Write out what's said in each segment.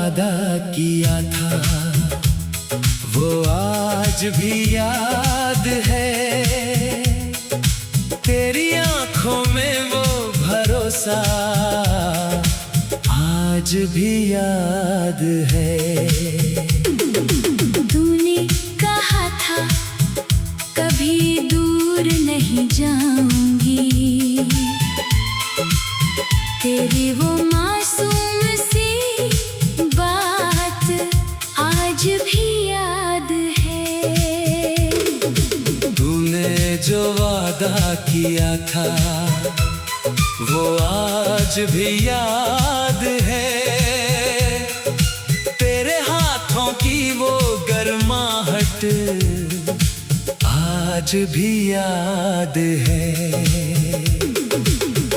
वादा किया था वो आज भी याद है। तेरी आंखों में वो भरोसा आज भी याद है। तूने कहा था कभी दूर नहीं जाऊंगी, तेरी वो मासूम सी बात आज भी याद है। तूने जो वादा किया था वो आज भी याद है। तेरे हाथों की वो गर्माहट आज भी याद है।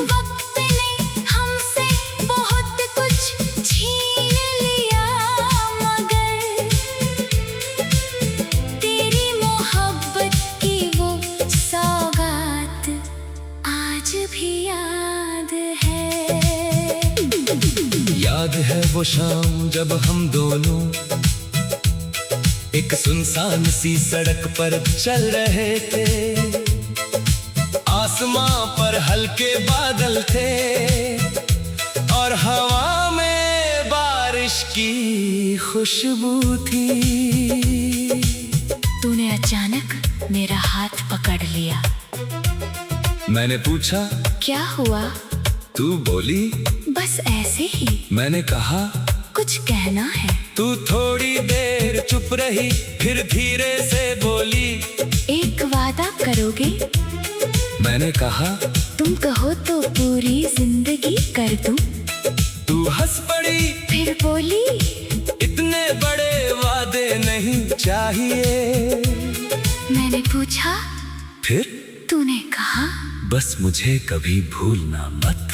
वक्त ने हमसे बहुत कुछ छीन लिया, मगर तेरी मोहब्बत की वो सौगात आज भी याद है। याद है वो शाम जब हम दोनों एक सुनसान सी सड़क पर चल रहे थे। आसमां पर हल्के बादल थे और हवा में बारिश की खुशबू थी। तूने अचानक मेरा हाथ पकड़ लिया। मैंने पूछा क्या हुआ? तू बोली बस ऐसे ही। मैंने कहा कुछ कहना है? तू थोड़ी देर चुप रही, फिर धीरे से बोली एक वादा करोगे? मैंने कहा तुम कहो तो पूरी जिंदगी कर दूं। तू हंस पड़ी, फिर बोली इतने बड़े वादे नहीं चाहिए। मैंने पूछा फिर तूने कहा बस मुझे कभी भूलना मत।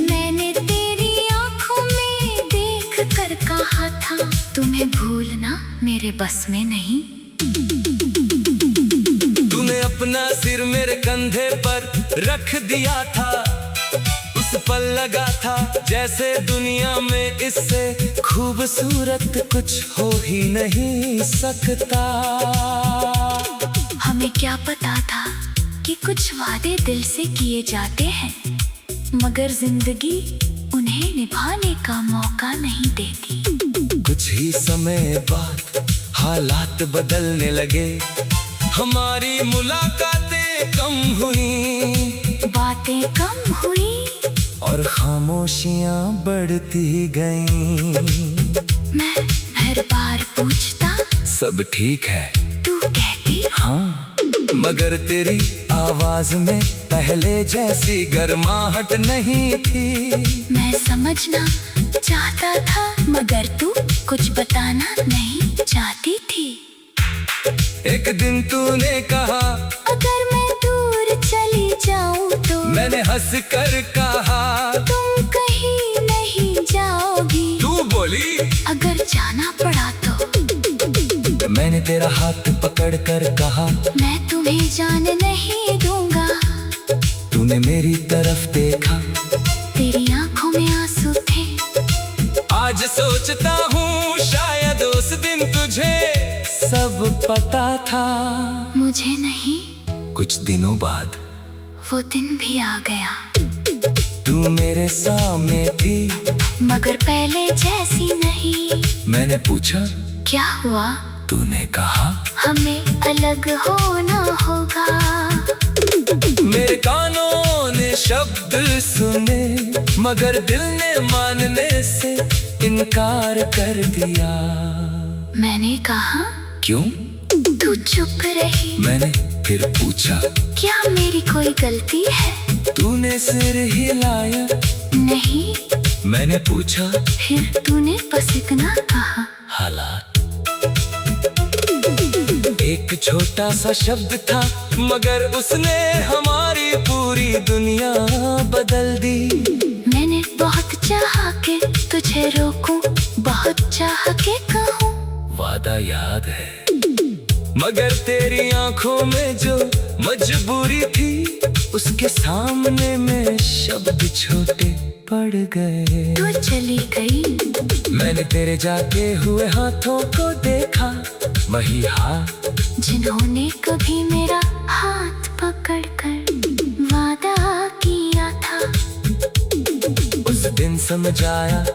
मैंने तेरी आंखों में देख कर कहा था तुम्हें भूलना मेरे बस में नहीं। तूने अपना सिर मेरे कंधे पर रख दिया था। उस पल लगा था जैसे दुनिया में इससे खूबसूरत कुछ हो ही नहीं सकता। हमें क्या पता था कि कुछ वादे दिल से किए जाते हैं, मगर जिंदगी उन्हें निभाने का मौका नहीं देती। कुछ ही समय बाद हालात बदलने लगे, हमारी मुलाकातें कम हुई, बातें कम हुई और खामोशियां बढ़ती गईं। मैं हर बार पूछता सब ठीक है, तू कहती हाँ, मगर तेरी आवाज में पहले जैसी गर्माहट नहीं थी। मैं समझना चाहता था मगर तू कुछ बताना नहीं चाहती थी। एक दिन तूने कहा अगर मैं दूर चली जाऊं तो मैंने हंस कर कहा तुम कहीं नहीं जाओगी। तू बोली अगर जाना पड़ा तो मैंने तेरा हाथ पकड़ कर कहा मैं तुम्हें जान नहीं दूंगा। तूने मेरी तरफ देखा, तेरी आंखों में आंसू थे। आज सोचता हूँ शायद उस दिन तुझे सब पता था। मुझे नहीं, कुछ दिनों बाद वो दिन भी आ गया। तू मेरे सामने थी मगर पहले जैसी नहीं। मैंने पूछा क्या हुआ? तूने कहा हमें अलग होना होगा। मेरे कानों ने शब्द सुने मगर दिल ने मानने से इनकार कर दिया। मैंने कहा क्यों? तू चुप रही। मैंने फिर पूछा क्या मेरी कोई गलती है? तूने सिर हिलाया। नहीं। मैंने पूछा फिर तूने बस इतना कहा। हालात एक छोटा सा शब्द था मगर उसने हमारी पूरी दुनिया बदल दी। मैंने बहुत चाहा के तुझे रोकूं, बहुत चाहा के कहूं वादा याद है मगर तेरी आंखों में जो मजबूरी थी, उसके सामने में शब्द छोटे पड़ गए। तू चली गई, मैंने तेरे जाके हुए हाथों को देखा, वही हाथ जिन्होंने कभी मेरा हाथ पकड़कर वादा किया था। उस दिन समझ आया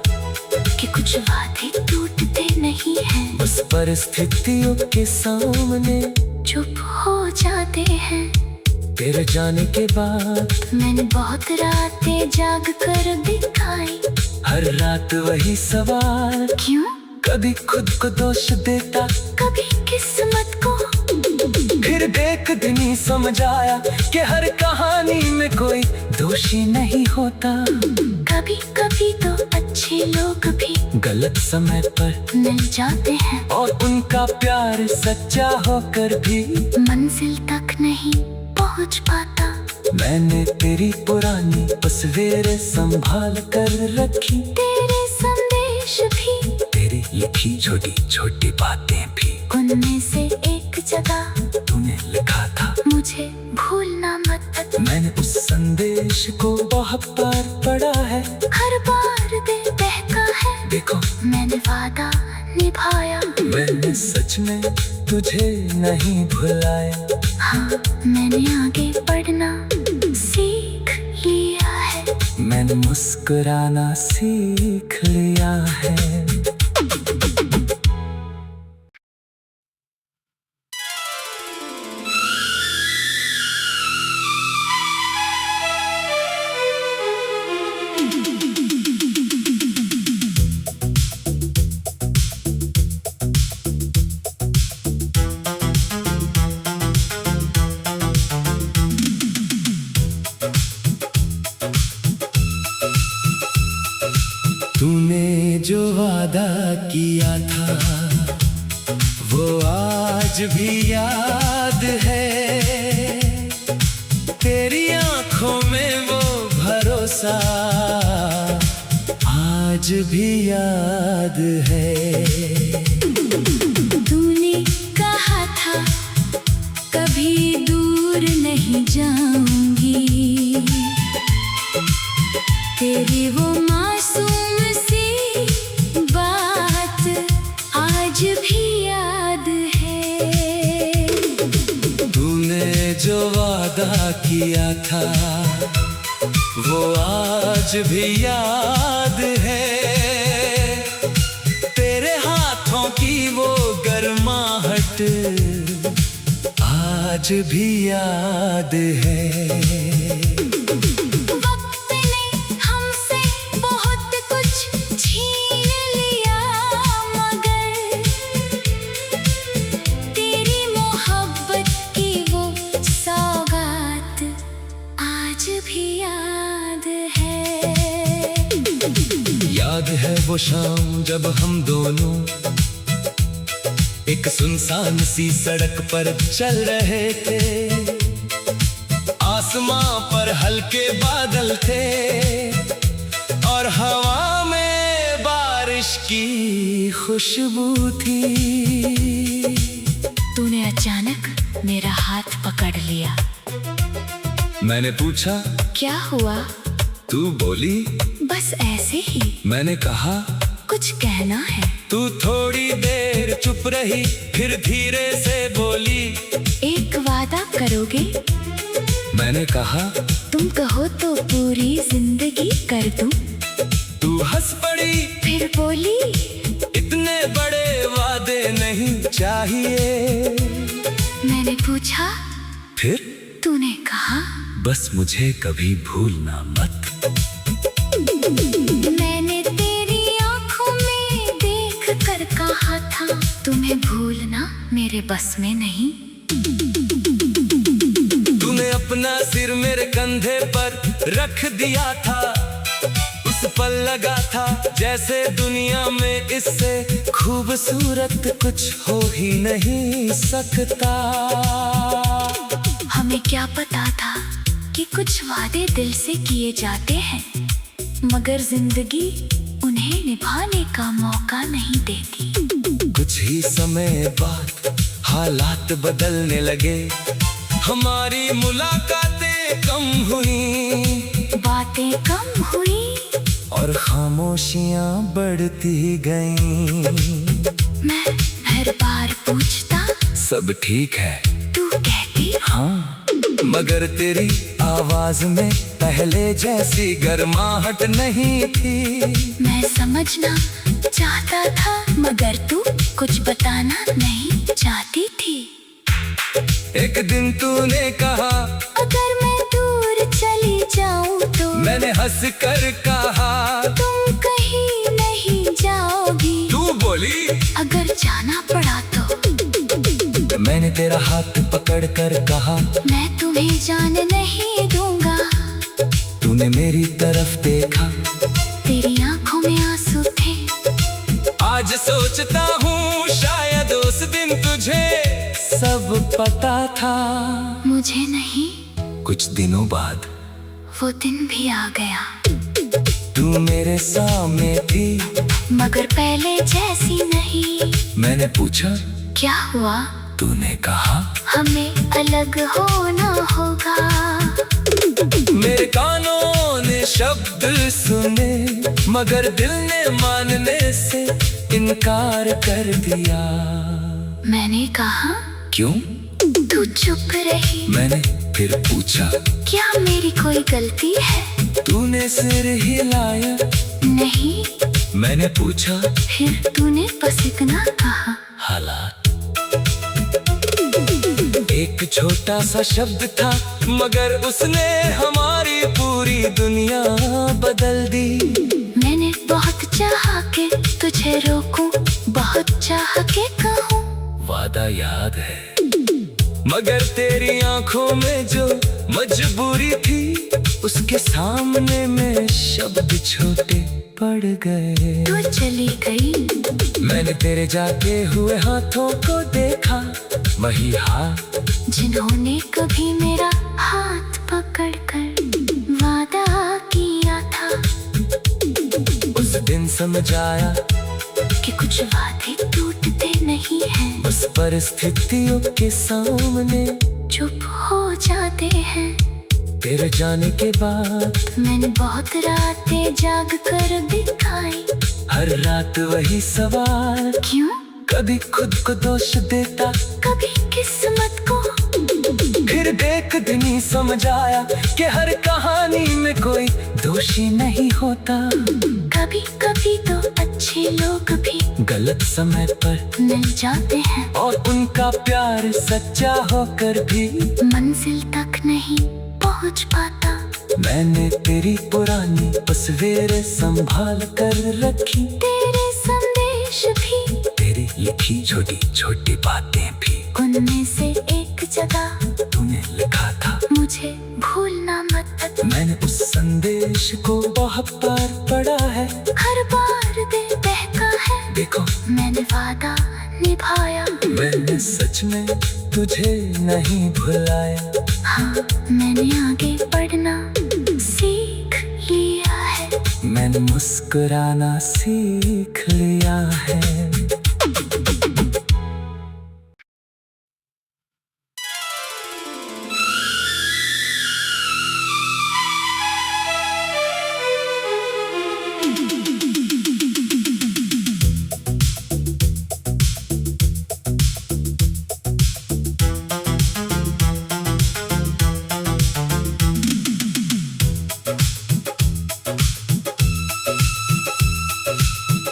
कि कुछ वादे टूटते नहीं हैं, बस परिस्थितियों के सामने चुप हो जाते हैं। तेरे जाने के बाद मैंने बहुत रातें जाग कर दिखाई। हर रात वही सवाल, क्यों? कभी खुद को दोष देता, कभी किस्मत को। फिर देख दिन ही समझ आया कि हर कहानी में कोई दोषी नहीं होता। कभी कभी तो अच्छे लोग भी गलत समय पर मिल जाते हैं, और उनका प्यार सच्चा होकर भी मंजिल तक नहीं पहुंच पाता। मैंने तेरी पुरानी तस्वीरें संभाल कर रखी, तेरे संदेश भी, तेरी लिखी छोटी छोटी बातें भी। उनमें से एक जगह तूने लिखा था, मुझे भूलना मत। मैंने उस संदेश को बहुत बार पढ़ा है, हर बार दिल बहका है। देखो मैंने वादा निभाया, मैंने सच में तुझे नहीं भुलाया। हाँ, मैंने आगे बढ़ना सीख लिया है। मैंने मुस्कुराना सीख लिया है। तूने जो वादा किया था वो आज भी याद है, तेरी आंखों में वो भरोसा आज भी याद है। तूने कहा था कभी दूर नहीं जाऊंगी, तेरी वो मासूम सी बात आज भी याद है। तूने जो वादा किया था वो आज भी याद है, तेरे हाथों की वो गर्माहट आज भी याद है। याद है वो शाम जब हम दोनों एक सुनसान सी सड़क पर चल रहे थे, आसमां पर हल्के बादल थे और हवा में बारिश की खुशबू थी। तूने अचानक मेरा हाथ पकड़ लिया। मैंने पूछा क्या हुआ? तू बोली बस ऐसे ही। मैंने कहा कुछ कहना है। तू थोड़ी देर चुप रही, फिर धीरे से बोली एक वादा करोगे? मैंने कहा तुम कहो तो पूरी जिंदगी कर दूं। तू हंस पड़ी, फिर बोली इतने बड़े वादे नहीं चाहिए। मैंने पूछा फिर? तूने कहा बस मुझे कभी भूलना मत। मैंने तेरी आंखों में देख कर कहा था तुम्हें भूलना मेरे बस में नहीं। तूने अपना सिर मेरे कंधे पर रख दिया था, उस पल लगा था जैसे दुनिया में इससे खूबसूरत कुछ हो ही नहीं सकता। हमें क्या पता था कि कुछ वादे दिल से किए जाते हैं, मगर जिंदगी उन्हें निभाने का मौका नहीं देती। कुछ ही समय बाद हालात बदलने लगे, हमारी मुलाकातें कम हुई, बातें कम हुई और खामोशियां बढ़ती गईं। मैं हर बार पूछता सब ठीक है, तू कहती हाँ, मगर तेरी आवाज में पहले जैसी गर्माहट नहीं थी। मैं समझना चाहता था मगर तू कुछ बताना नहीं चाहती थी। एक दिन तूने कहा अगर मैं दूर चली जाऊं तो मैंने हंस कर कहा तुम कहीं नहीं जाओगी। तू बोली अगर जाना पड़ा तो मैंने तेरा हाथ पकड़ कर कहा मैं तुम्हें जाने नहीं दूंगा। तूने मेरी तरफ देखा, तेरी आंखों में आंसू थे। आज सोचता हूँ शायद उस दिन तुझे सब पता था। मुझे नहीं, कुछ दिनों बाद वो दिन भी आ गया। तू मेरे सामने थी मगर पहले जैसी नहीं। मैंने पूछा क्या हुआ? तूने कहा हमें अलग होना होगा। मेरे कानों ने शब्द सुने मगर दिल ने मानने से इनकार कर दिया। मैंने कहा क्यों? तू चुप रही। मैंने फिर पूछा क्या मेरी कोई गलती है? तूने सिर हिलाया। नहीं। मैंने पूछा फिर तूने बस इतना कहा। हालात। एक छोटा सा शब्द था मगर उसने हमारी पूरी दुनिया बदल दी। मैंने बहुत चाहा के तुझे रोकूं, बहुत चाह के कहूं वादा याद है, मगर तेरी आंखों में जो मजबूरी थी उसके सामने में शब्द छोटे पड़ गए। तू चली गई। मैंने तेरे जाते हुए हाथों को देखा, वही हाथ जिन्होंने कभी मेरा हाथ पकड़कर वादा किया था। उस दिन समझ आया कि कुछ वादे टूटते नहीं हैं, बस परिस्थितियों के सामने चुप हो जाते हैं। तेरे जाने के बाद मैंने बहुत रातें जाग कर दिखाई। हर रात वही सवाल, क्यों? कभी खुद को दोष देता, कभी किस्मत को। फिर एक दिन ही समझ आया कि हर कहानी में कोई दोषी नहीं होता। कभी कभी तो अच्छे लोग भी गलत समय पर मिल जाते हैं और उनका प्यार सच्चा होकर भी मंजिल तक नहीं पहुंच पाता। मैंने तेरी पुरानी तस्वीरें संभाल कर रखी, तेरे संदेश भी, तेरी लिखी छोटी छोटी बातें भी। उनमें से एक जगह तूने लिखा था मुझे भूलना मत। मैंने उस संदेश को बहुत बार पढ़ा है, हर बार दिल बहका है। देखो मैंने वादा निभाया। मैंने सच में तुझे नहीं भुलाया। हाँ, मैंने आगे बढ़ना सीख लिया है। मैंने मुस्कुराना सीख लिया है।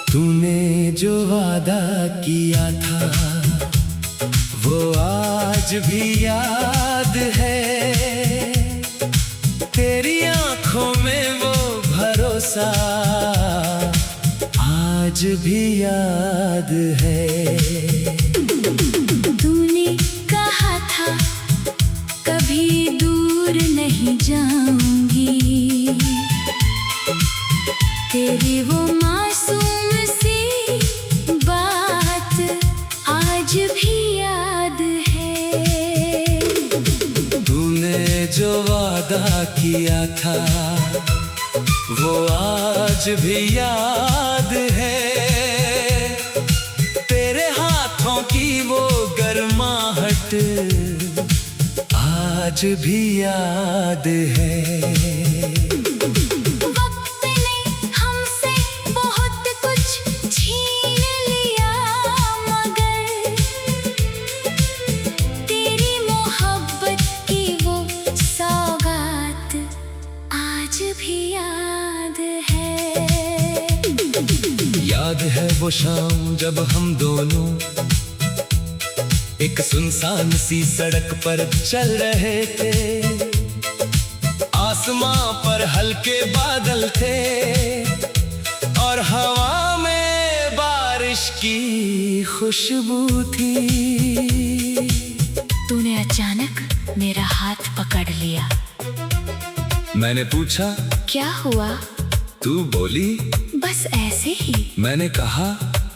तूने जो वादा किया था वो आज भी याद है, तेरी आंखों में वो भरोसा आज भी याद है। तूने कहा था कभी दूर नहीं जाऊंगी, तेरी वो मासूम सी बात आज भी याद है। तूने जो वादा किया था वो आज भी याद है, तेरे हाथों की वो गर्मा मुस्कुराहट आज भी याद है। वक्त ने हमसे बहुत कुछ छीन लिया, मगर तेरी मोहब्बत की वो सौगात आज भी याद है। याद है वो शाम जब हम दोनों एक सुनसान सी सड़क पर चल रहे थे। आसमां पर हल्के बादल थे और हवा में बारिश की खुशबू थी। तूने अचानक मेरा हाथ पकड़ लिया। मैंने पूछा क्या हुआ? तू बोली बस ऐसे ही। मैंने कहा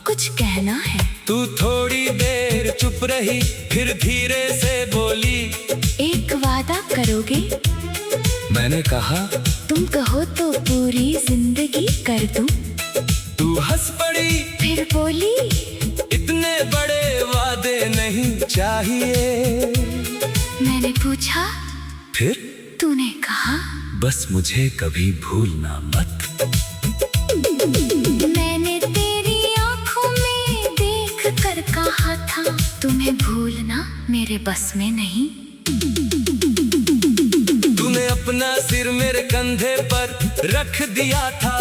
कुछ कहना है? तू थोड़ी देर चुप रही, फिर धीरे से बोली एक वादा करोगे? मैंने कहा तुम कहो तो पूरी जिंदगी कर दूं। तू हंस पड़ी, फिर बोली इतने बड़े वादे नहीं चाहिए। मैंने पूछा फिर तूने कहा बस मुझे कभी भूलना मत। मैंने तेरी आंखों में देख कर कहा था, तुम्हें भूलना मेरे बस में नहीं। तूने अपना सिर मेरे कंधे पर रख दिया था।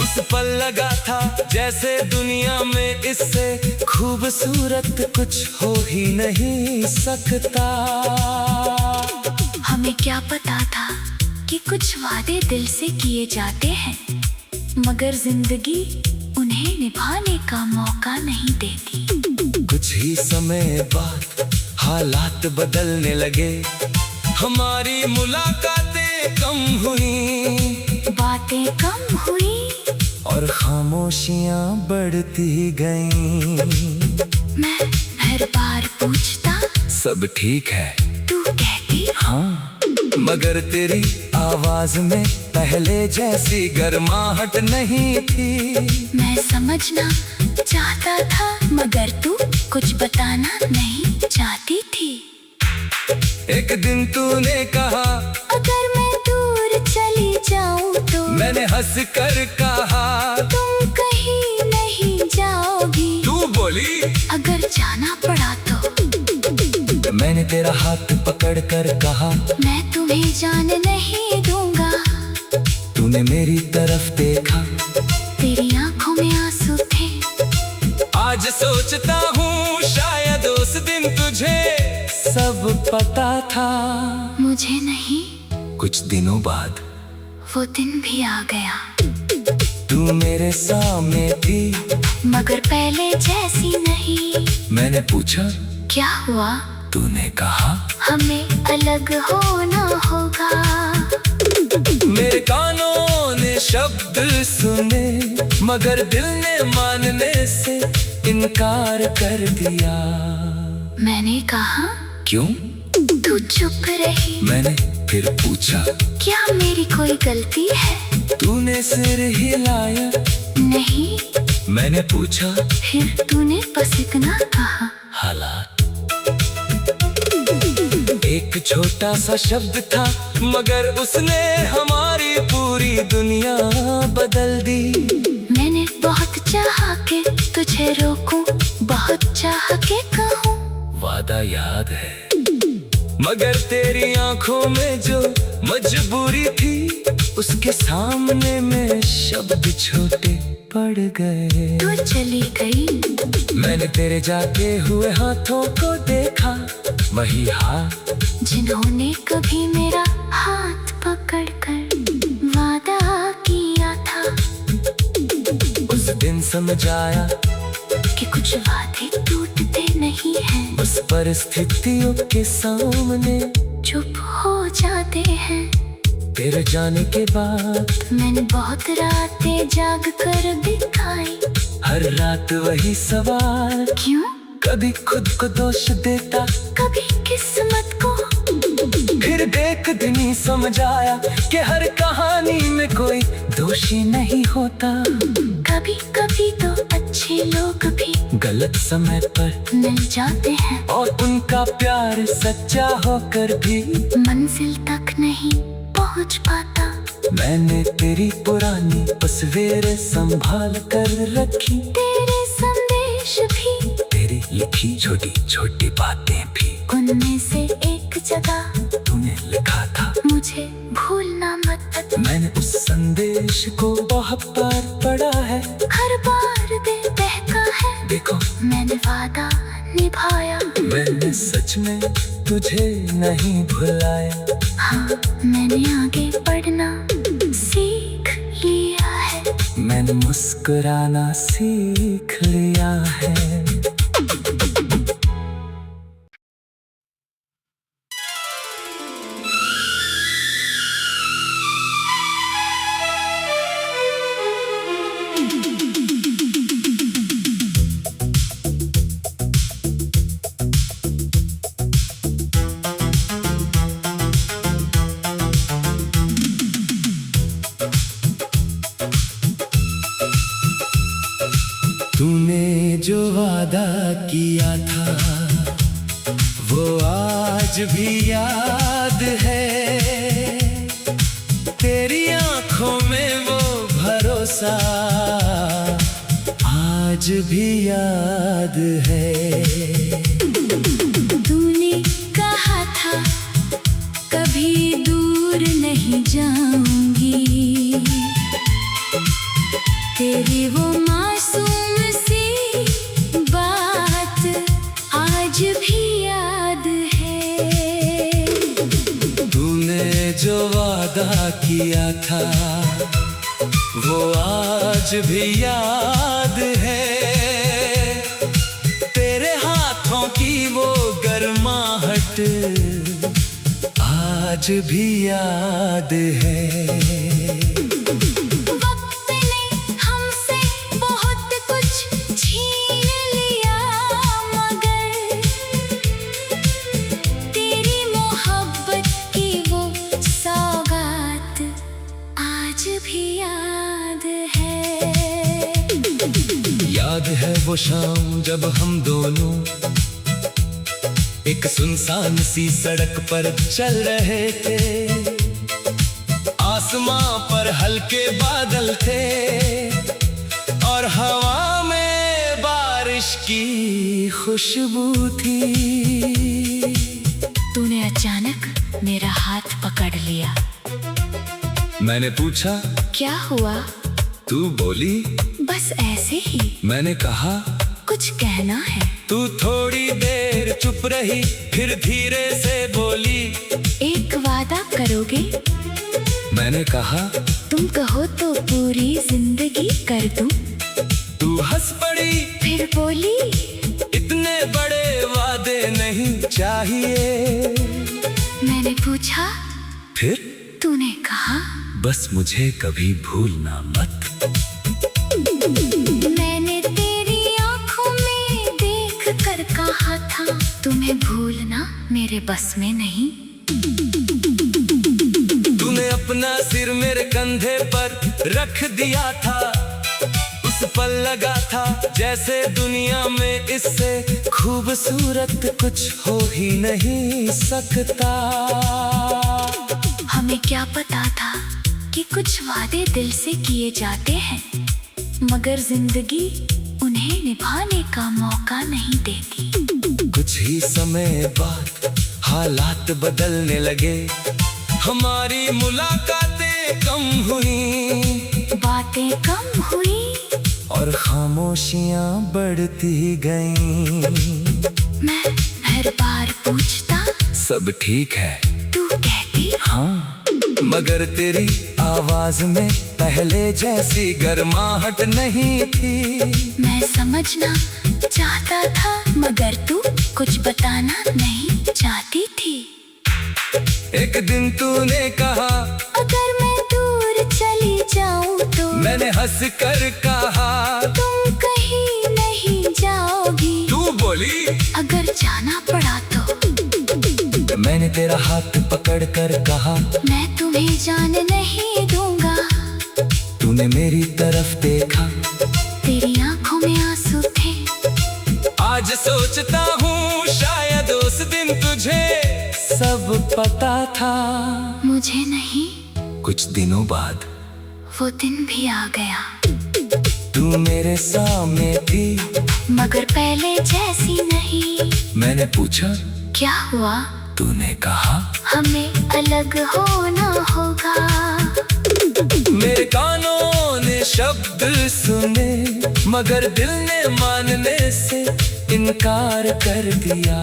उस पल लगा था जैसे दुनिया में इससे खूबसूरत कुछ हो ही नहीं सकता। हमें क्या पता था कि कुछ वादे दिल से किए जाते हैं, मगर जिंदगी उन्हें निभाने का मौका नहीं देती। कुछ ही समय बाद हालात बदलने लगे, हमारी मुलाकातें कम हुई, बातें कम हुई और खामोशियां बढ़ती गईं। मैं हर बार पूछता सब ठीक है, तू कहती हाँ, मगर तेरी आवाज में पहले जैसी गर्माहट नहीं थी। मैं समझना चाहता था, मगर तू कुछ बताना नहीं चाहती थी। एक दिन तूने कहा अगर मैं दूर चली जाऊं तो मैंने हंस कर कहा तुम कहीं नहीं जाओगी। तू बोली अगर जाना पड़ा तो मैंने तेरा हाथ पकड़ कर कहा मैं तुम्हें जान नहीं दूंगा। तूने मेरी तरफ देखा, तेरी आंखों में आंसू थे। आज सोचता हूँ शायद उस दिन तुझे सब पता था। मुझे नहीं, कुछ दिनों बाद वो दिन भी आ गया। तू मेरे सामने थी, मगर पहले जैसी नहीं। मैंने पूछा क्या हुआ? तूने कहा हमें अलग होना होगा। मेरे कानों ने शब्द सुने, मगर दिल ने मानने से इनकार कर दिया। मैंने कहा क्यों? तू चुप रही। मैंने फिर पूछा क्या मेरी कोई गलती है? तूने सिर हिलाया। नहीं। मैंने पूछा फिर तूने बस इतना कहा। हालात एक छोटा सा शब्द था, मगर उसने हमारी पूरी दुनिया बदल दी। मैंने बहुत चाहा के तुझे रोकूं, बहुत चाहा के कहूं वादा याद है, मगर तेरी आंखों में जो मजबूरी थी, उसके सामने में शब्द छोटे पड़ गए। तू चली गई। मैंने तेरे जाते हुए हाथों को देखा, वही हाथ जिन्होंने कभी मेरा हाथ पकड़कर वादा किया था। उस दिन समझ आया कि कुछ वादे टूटते नहीं हैं, बस परिस्थितियों के सामने चुप हो जाते हैं। तेरे जाने के बाद मैंने बहुत रातें जाग कर बिताई। हर रात वही सवाल, क्यों? कभी खुद को दोष देता, कभी किस्मत को। फिर एक दिन ही समझ आया कि हर कहानी में कोई दोषी नहीं होता। कभी कभी तो अच्छा कुछ ही लोग भी गलत समय पर मिल जाते हैं, और उनका प्यार सच्चा होकर भी मंजिल तक नहीं पहुंच पाता। मैंने तेरी पुरानी तस्वीरें संभाल कर रखी, तेरे संदेश भी, तेरी लिखी छोटी छोटी बातें भी। उनमें से एक जगह तूने लिखा था मुझे भूलना मत। मैंने उस संदेश को बहुत बार पढ़ा है, हर बार दिल बहका है, देखो मैंने वादा निभाया। मैंने सच में तुझे नहीं भुलाया। हाँ, मैंने आगे बढ़ना सीख लिया है, मैंने मुस्कुराना सीख लिया है। तूने जो वादा किया था वो आज भी याद है, तेरी आंखों में वो भरोसा आज भी याद है। तूने कहा था कभी दूर नहीं जाऊंगी, तेरी वो मासूम सी बात आज भी याद है। तूने जो वादा किया था वो आज भी याद है, तेरे हाथों की वो गर्माहट आज भी याद है। वक्त ने हमसे बहुत कुछ छीन लिया, मगर तेरी मोहब्बत की वो सौगात आज भी याद है। याद है वो शाम जब हम दोनों एक सुनसान सी सड़क पर चल रहे थे, आसमां पर हल्के बादल थे और हवा में बारिश की खुशबू थी। तूने अचानक मेरा हाथ पकड़ लिया। मैंने पूछा क्या हुआ? तू बोली बस ऐसे ही। मैंने कहा कुछ कहना है? तू थोड़ी देर चुप रही, फिर धीरे से बोली एक वादा करोगे? मैंने कहा तुम कहो तो पूरी जिंदगी कर दूं। तू हंस पड़ी, फिर बोली इतने बड़े वादे नहीं चाहिए। मैंने पूछा, फिर तूने कहा बस मुझे कभी भूलना मत। मैंने तेरी आंखों में देख कर कहा था तुम्हें भूलना मेरे बस में नहीं। तूने अपना सिर मेरे कंधे पर रख दिया था, उस पल लगा था जैसे दुनिया में इससे खूबसूरत कुछ हो ही नहीं सकता। हमें क्या पता था कि कुछ वादे दिल से किए जाते हैं, मगर जिंदगी उन्हें निभाने का मौका नहीं देती। कुछ ही समय बाद हालात बदलने लगे, हमारी मुलाकातें कम हुई, बातें कम हुई और खामोशियां बढ़ती गईं। मैं हर बार पूछता सब ठीक है, तू कहती हाँ, मगर तेरी आवाज में पहले जैसी गर्माहट नहीं थी। मैं समझना चाहता था मगर तू कुछ बताना नहीं चाहती थी। एक दिन तूने कहा अगर मैं दूर चली जाऊं तो मैंने हंस कर कहा तुम कहीं नहीं जाओगी। तू बोली अगर जाना पड़ा तो मैंने तेरा हाथ पकड़ कर कहा मैं तुम्हें जाने नहीं दूंगा। तूने मेरी तरफ देखा, तेरी आंखों में आज सोचता हूँ शायद उस दिन तुझे सब पता था। मुझे नहीं, कुछ दिनों बाद वो दिन भी आ गया। तू मेरे सामने थी, मगर पहले जैसी नहीं। मैंने पूछा क्या हुआ? तूने कहा हमें अलग होना होगा। मेरे कानों ने शब्द सुने, मगर दिल ने मानने से इनकार कर दिया।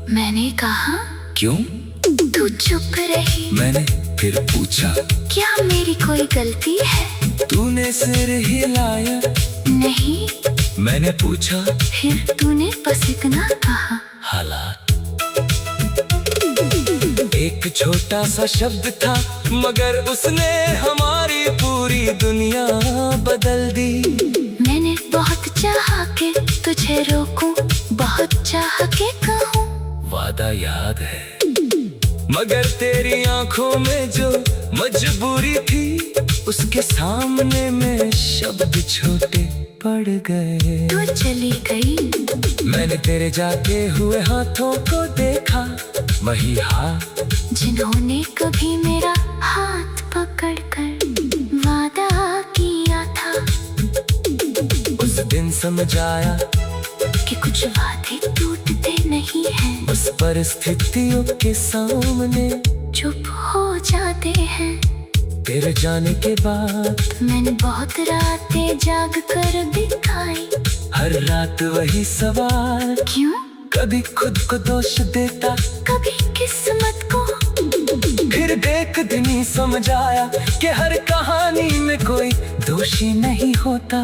मैंने कहा क्यों? तू चुप रही। मैंने फिर पूछा क्या मेरी कोई गलती है? तूने सिर हिलाया। नहीं। मैंने पूछा फिर तूने बस इतना कहा। हालात। एक छोटा सा शब्द था, मगर उसने हमारी पूरी दुनिया बदल दी। मैंने बहुत चाहा के तुझे रोकूं, बहुत चाह के कहूं। वादा याद है, मगर तेरी आंखों में जो मजबूरी थी, उसके सामने में शब्द छोटे पड़ गए। तू चली गई। मैंने तेरे जाते हुए हाथों को देखा, वही हाथ जिन्होंने कभी मेरा हाथ पकड़कर वादा किया था। उस दिन समझ आया कि कुछ वादे टूटते नहीं हैं, उस परिस्थितियों के सामने चुप हो जाते हैं। तेरे जाने के बाद मैंने बहुत रातें जाग कर बिताई। हर रात वही सवाल, क्यों? कभी खुद को दोष देता, कभी किस्मत को। फिर एक दिन ही समझ आया कि हर कहानी में कोई दोषी नहीं होता।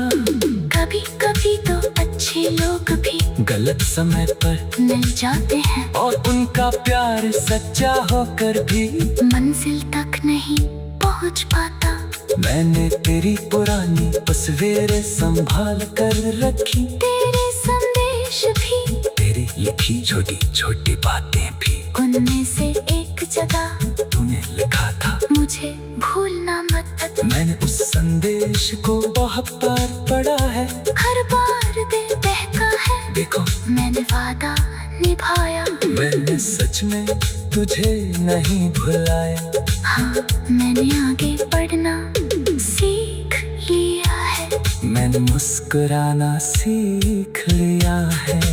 कभी कभी तो अच्छे लोग भी गलत समय पर मिल जाते हैं, और उनका प्यार सच्चा होकर भी मंजिल तक नहीं पहुंच पाता। मैंने तेरी पुरानी तस्वीरें संभाल कर रखी, तेरे संदेश भी, तेरी लिखी छोटी छोटी बातें भी। उनमें से एक जगह तूने लिखा था मुझे भूलना मत। मैंने उस संदेश को बहुत बार पढ़ा है, हर बार दिल बहका है। देखो मैंने वादा निभाया। मैंने सच में तुझे नहीं भुलाया। हाँ, मैंने आगे बढ़ना सीख लिया है। मैंने मुस्कुराना सीख लिया है।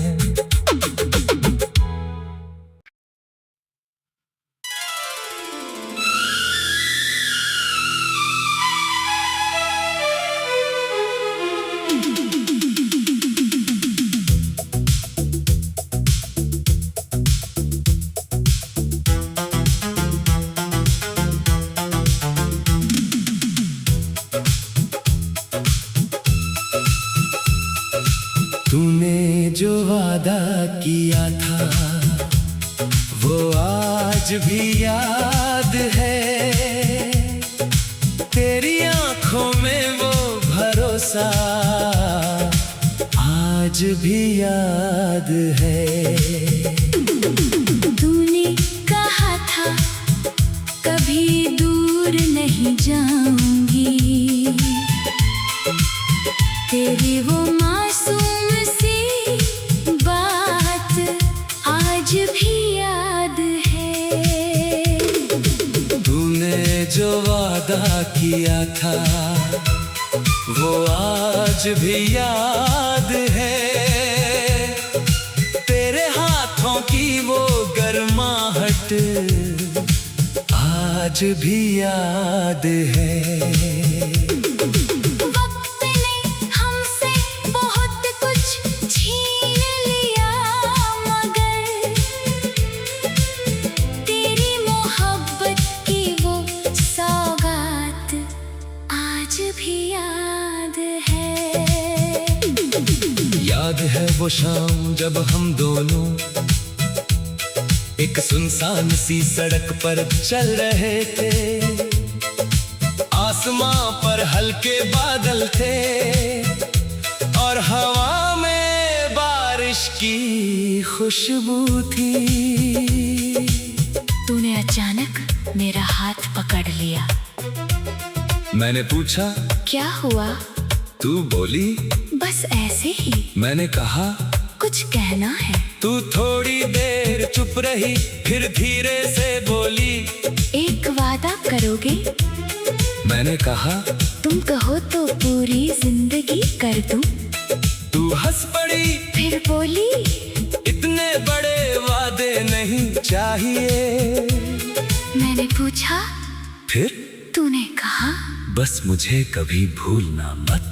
तूने जो वादा किया था, वो आज भी याद है। तेरी आंखों में वो भरोसा आज भी याद है। तूने कहा था कभी दूर नहीं जाऊंगी, तेरी वो मासूम सी बात आज भी याद है। तूने जो वादा किया था, वो आज भी याद है। तेरे हाथों की वो गर्माहट आज भी याद है। वक्त ने हमसे बहुत कुछ छीन लिया, मगर तेरी मोहब्बत की वो सौगात आज भी याद है। याद है वो शाम जब हम दोनों एक सुनसान सी सड़क पर चल रहे थे। आसमां पर हल्के बादल थे और हवा में बारिश की खुशबू थी। तूने अचानक मेरा हाथ पकड़ लिया। मैंने पूछा क्या हुआ? तू बोली बस ऐसे ही। मैंने कहा कुछ कहना है। तू थोड़ी देर चुप रही, फिर धीरे से बोली, एक वादा करोगे? मैंने कहा, तुम कहो तो पूरी जिंदगी कर दूं। तू हंस पड़ी, फिर बोली, इतने बड़े वादे नहीं चाहिए। मैंने पूछा, फिर तूने कहा, बस मुझे कभी भूलना मत।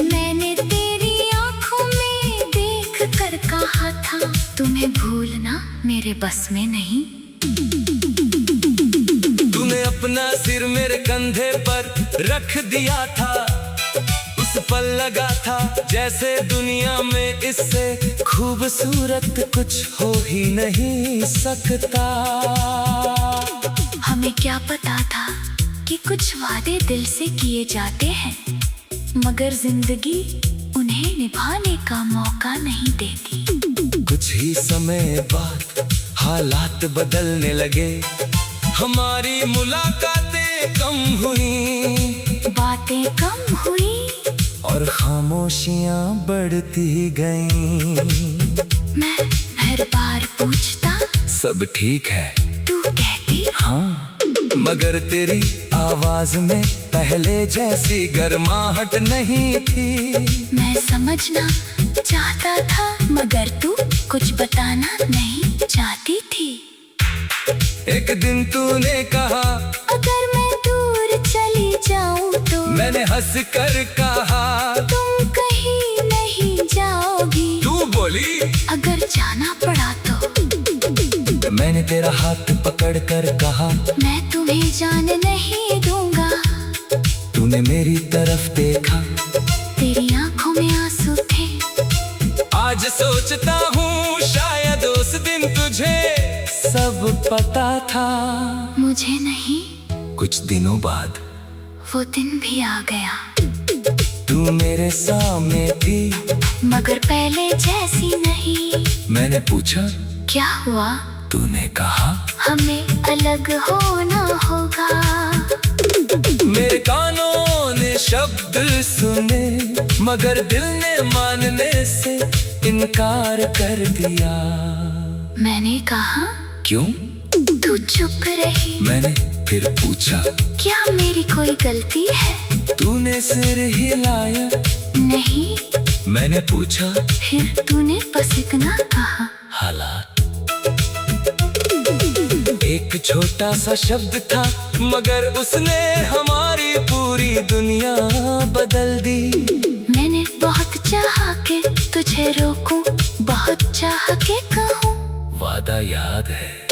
मैंने तेरी आंखों में देख कर कहा था, तुम्हें भूलना मेरे बस में नहीं। तूने अपना सिर मेरे कंधे पर रख दिया था, उस पल लगा था जैसे दुनिया में इससे खूबसूरत कुछ हो ही नहीं सकता। हमें क्या पता था कि कुछ वादे दिल से किए जाते हैं, मगर जिंदगी उन्हें निभाने का मौका नहीं देती। कुछ ही समय बाद हालात बदलने लगे, हमारी मुलाकातें कम हुई, बातें कम हुई और खामोशियां बढ़ती गईं। मैं हर बार पूछता, सब ठीक है? तू कहती, हाँ, मगर तेरी आवाज में पहले जैसी गर्माहट नहीं थी। मैं समझना चाहता था, मगर तू कुछ बताना नहीं चाहती थी। एक दिन तूने कहा, अगर मैं दूर चली जाऊं तो? मैंने हंस कर कहा, तुम कहीं नहीं जाओगी। तू बोली, अगर जाना पड़ा तो? मैंने तेरा हाथ पकड़ कर कहा, मैं तुम्हें जाने नहीं दूंगा। तूने मेरी तरफ देखा, तेरी आंखों में आंसू थे। आज सोचता हूँ शायद उस दिन तुझे सब पता था। मुझे नहीं। कुछ दिनों बाद वो दिन भी आ गया, तू मेरे सामने थी, मगर पहले जैसी नहीं। मैंने पूछा, क्या हुआ? तूने कहा, हमें अलग होना होगा। मेरे कानों ने शब्द सुने, मगर दिल ने मानने से इनकार कर दिया। मैंने कहा, क्यों? तू चुप रही। मैंने फिर पूछा, क्या मेरी कोई गलती है? तूने सिर हिलाया। नहीं। मैंने पूछा, फिर तूने बस इतना कहा। हालात। एक छोटा सा शब्द था, मगर उसने हमारी पूरी दुनिया बदल दी। मैंने बहुत चाहा के तुझे रोकूं, बहुत चाहा के कहूं, वादा याद है?